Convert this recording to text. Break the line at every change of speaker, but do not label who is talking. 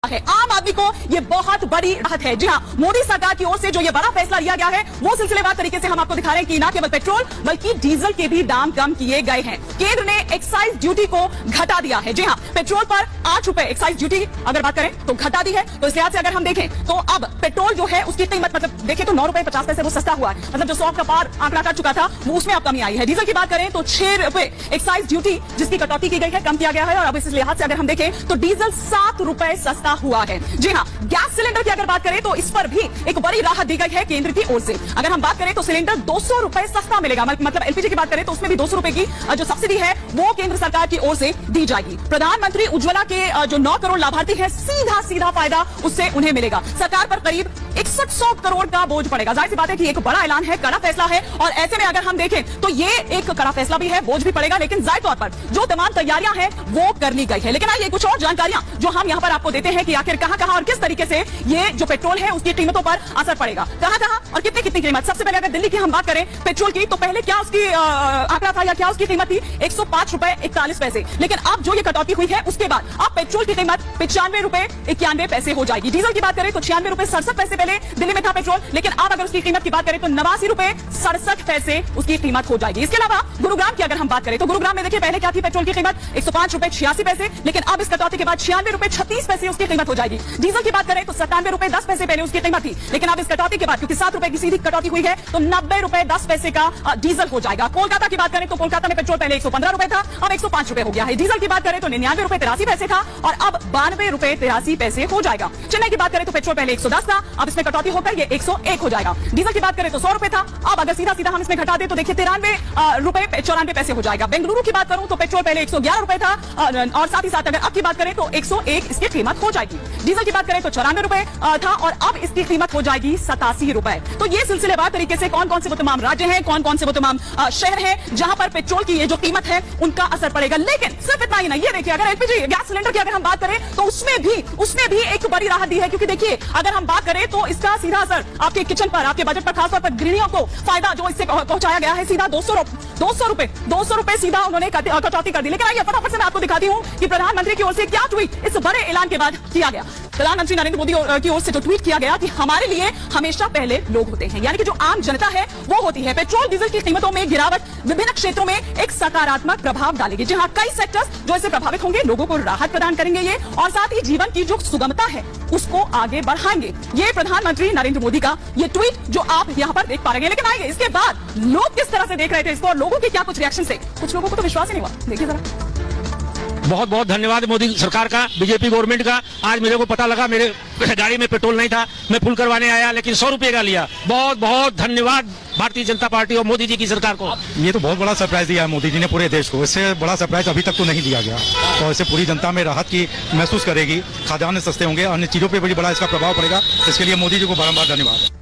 है। आम आदमी को ये बहुत बड़ी राहत है। जी हाँ, मोदी सरकार की ओर से जो ये बड़ा फैसला लिया गया है वो सिलसिलेवार तरीके से हम आपको दिखा रहे हैं कि न केवल पेट्रोल बल्कि डीजल के भी दाम कम किए गए हैं। केंद्र ने एक्साइज ड्यूटी को घटा दिया है। जी हाँ, पेट्रोल पर 8 रुपए एक्साइज ड्यूटी अगर बात करें तो घटा दी है। तो इस लिहाज से अगर हम देखें तो अब पेट्रोल जो है उसकी कीमत मतलब देखें तो 9 रुपए 50 पैसे वो सस्ता हुआ है। मतलब जो 100 का पार आंकड़ा कर चुका था वो उसमें अब कमी आई है। डीजल की बात करें तो 6 रुपए एक्साइज ड्यूटी जिसकी कटौती की गई है, कम किया गया है। और अब इस लिहाज से अगर हम देखें तो डीजल 7 रुपए सस्ता हुआ है। जी हाँ, गैस सिलेंडर की अगर बात करें तो इस पर भी एक बड़ी राहत दी गई है केंद्र की ओर से। अगर हम बात करें तो सिलेंडर 200 रुपए सस्ता मिलेगा। मतलब एलपीजी की बात करें तो उसमें भी 200 रुपए की जो सब्सिडी है वो केंद्र सरकार की ओर से दी जाएगी। प्रधानमंत्री उज्ज्वला के जो 9 करोड़ लाभार्थी हैं सीधा फायदा उससे उन्हें मिलेगा। सरकार पर करीब 6100 करोड़ का बोझ पड़ेगा। जाहिर सी बात है कि एक बड़ा ऐलान है, कड़ा फैसला है और ऐसे में अगर हम देखें तो ये एक कड़ा फैसला भी है, बोझ भी पड़ेगा, लेकिन जाहिर तौर पर जो तमाम तैयारियां हैं वो कर ली गई है। लेकिन आइए कुछ और जानकारियां जो हम यहाँ पर आपको देते हैं कि आखिर कहां और किस तरीके से ये जो पेट्रोल है उसकी कीमतों पर असर पड़ेगा, कहां और कितनी कीमत। सबसे पहले अगर दिल्ली की हम बात करें पेट्रोल की तो पहले क्या उसकी आंकड़ा था या क्या उसकी कीमत थी 105 रुपए 41 पैसे। लेकिन अब जो ये कटौती हुई है उसके बाद अब पेट्रोल की कीमत 95 रुपए 91 पैसे हो जाएगी। डीजल की बात करें तो 96 रुपए 67 पैसे पहले दिल्ली में था पेट्रोल, लेकिन अब अगर उसकी कीमत की बात करें तो 89 रुपए 67 पैसे उसकी कीमत हो जाएगी। इसके अलावा गुरुग्राम की अगर हम बात करें तो गुरुग्राम में देखिए पहले क्या थी पेट्रोल की कीमत 105 रुपए 86 पैसे, लेकिन अब इस कटौती के बाद 96 रुपए 36 पैसे उसकी कीमत हो जाएगी। डीजल की बात करें तो 97 रुपए 10 पैसे पहले उसकी कीमत थी, लेकिन अब इस कटौती के बाद क्योंकि 7 रुपए की सीधी कटौती हुई है तो 90 रुपए 10 पैसे का डीजल हो जाएगा। कोलकाता की बात करें तो कोलकाता में पेट्रोल पहले 115 रुपए था, अब 105 रुपए हो गया है। डीजल की बात करें तो 99 रुपए 83 पैसे था और अब 92 रुपए 83 पैसे हो जाएगा। चेन्नई की बात करें तो पेट्रोल पहले 110 था, अब इसमें कटौती होकर ये 101 हो जाएगा। डीजल की बात करें तो 100 रुपए था, अब अगर सीधा हम इसमें घटा दे तो देखिए 93 रुपए 94 पैसे हो जाएगा। बेंगलुरु की बात करूं तो पेट्रोल पहले 111 रुपए था और साथ ही साथ अगर अब की बात करें तो 101 इसकी कीमत हो जाएगी। डीजल की बात करें तो 94 रुपए था और अब इसकी कीमत हो जाएगी 87 रुपए। तो ये सिलसिलेवार तरीके से कौन से वो तमाम राज्य हैं, कौन से वो तमाम शहर हैं जहां पर पेट्रोल की ये जो कीमत है उनका असर पड़ेगा। लेकिन सिर्फ इतना ही नहीं, ये देखिए अगर एलपीजी गैस सिलेंडर की अगर हम बात करें तो उसमें भी एक बड़ी राहत दी है, क्योंकि देखिए अगर हम बात करें तो इसका सीधा असर आपके किचन पर, आपके बजट पर, खासतौर पर गृहिणियों को फायदा जो इससे पहुंचाया गया है सीधा 200 रुपए सीधा उन्होंने कटौती कर दी। लेकिन आइए फटाफट से मैं आपको दिखाती हूँ कि प्रधानमंत्री की ओर से क्या ट्वीट इस बड़े ऐलान के बाद किया गया। प्रधानमंत्री नरेंद्र मोदी की ओर से जो ट्वीट किया गया कि हमारे लिए हमेशा पहले लोग होते हैं, यानी कि जो आम जनता है वो होती है। पेट्रोल डीजल की कीमतों में गिरावट विभिन्न क्षेत्रों में एक सकारात्मक प्रभाव डालेगी। जी हाँ, कई सेक्टर्स जो इससे प्रभावित होंगे, लोगों को राहत प्रदान करेंगे ये, और साथ ही जीवन की जो सुगमता है उसको आगे बढ़ाएंगे। ये प्रधानमंत्री नरेंद्र मोदी का ये ट्वीट जो आप यहाँ पर देख पा रहे हैं। लेकिन आइए इसके बाद लोग किस तरह से देख रहे थे इसको और लोगों के क्या कुछ रिएक्शन थे, कुछ लोगों को तो विश्वास ही नहीं हुआ। देखिए जरा।
बहुत बहुत धन्यवाद मोदी सरकार का, बीजेपी गवर्नमेंट का। आज मेरे को पता लगा मेरे गाड़ी में पेट्रोल नहीं था, मैं फुल करवाने आया लेकिन 100 रुपए का लिया। बहुत बहुत धन्यवाद भारतीय जनता पार्टी और मोदी जी की सरकार को।
ये तो बहुत बड़ा सरप्राइज दिया है मोदी जी ने पूरे देश को। इससे बड़ा सरप्राइज अभी तक तो नहीं दिया गया, तो इससे पूरी जनता में राहत की महसूस करेगी। खाद्यान्न सस्ते होंगे, अन्य चीजों पर भी बड़ा इसका प्रभाव पड़ेगा। इसके लिए मोदी जी को बारंबार धन्यवाद।